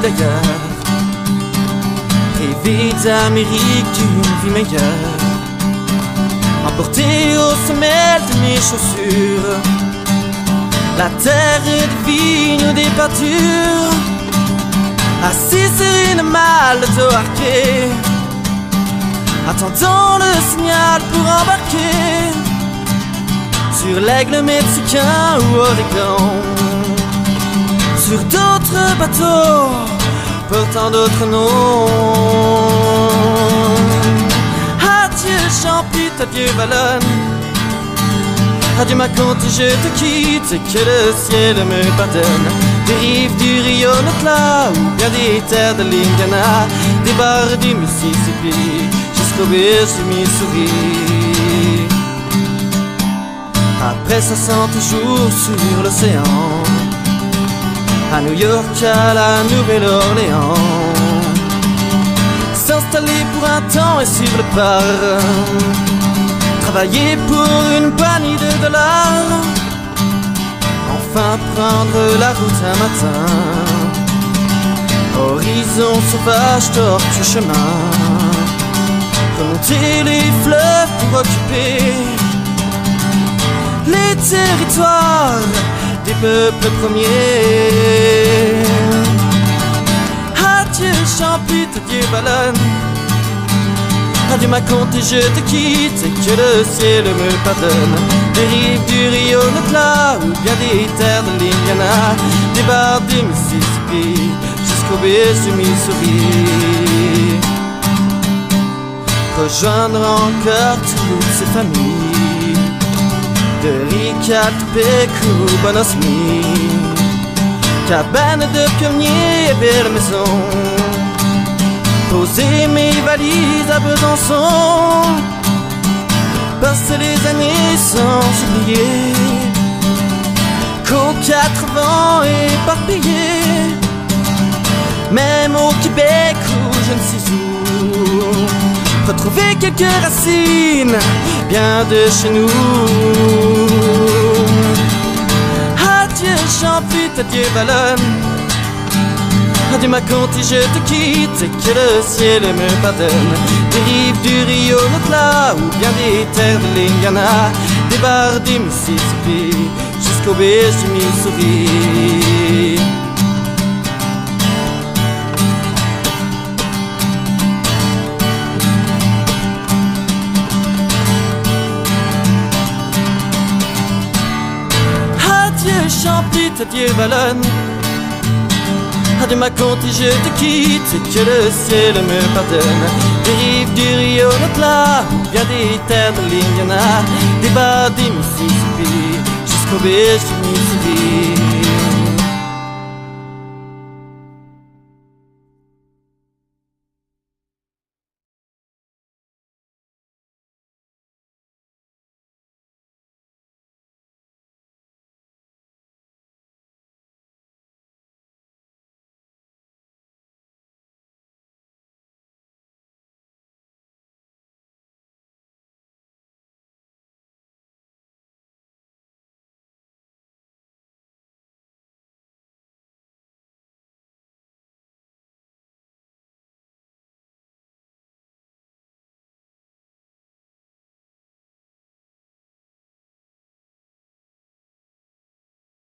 d'ailleurs. Rêver d'Amérique, d'une vie meilleure. Emporté au semelle de mes chaussures, la terre et de vignes ou des pâtures. Assis sur une malle de dos arqué, attendant le signal pour embarquer sur l'aigle mexicain ou Oregon, sur d'autres bateaux portant d'autres noms. Adieu Champut, adieu Valonne, adieu ma Conte, je te quitte et que le ciel me pardonne. Des rives du Rio Natla ou bien des terres de l'Indiana, des bars du Mississippi jusqu'au berge du Missouri. Après 60 jours sur l'océan, à New York, à la Nouvelle-Orléans, s'installer pour un temps et suivre le par, travailler pour une poignée de dollars, enfin prendre la route un matin, horizon sauvage, tortue chemin, remonter les fleuves pour occuper les territoires des peuples premiers. Adieu Champut, adieu Valonne, adieu ma Conte et je te quitte et que le ciel me pardonne. Des rives du Rio Natla ou bien des terres de l'Indiana, des bars du Mississippi jusqu'au berge du Missouri. Rejoindre encore toutes ces familles de Ricatepec ou Bonosmi, cabane de pionniers et belle maison, poser mes valises à Besançon, passer les années sans oublier qu'aux 4 vents éparpillés, même au Québec ou je ne sais où, retrouver quelques racines bien de chez nous. Adieu Champut, adieu Valonne, adieu ma Conte et je te quitte et que le ciel me pardonne. Des rives du Rio Natla ou bien des terres de l'Indiana, des bars du Mississippi jusqu'au berge du Missouri. Adieu Champut, adieu Valonne, adieu ma Conte et je te quitte et que le ciel me pardonne. Des rives du Rio Natla ou bien des terres de l'Indiana, des bars du Mississippi jusqu'au berge du Missouri.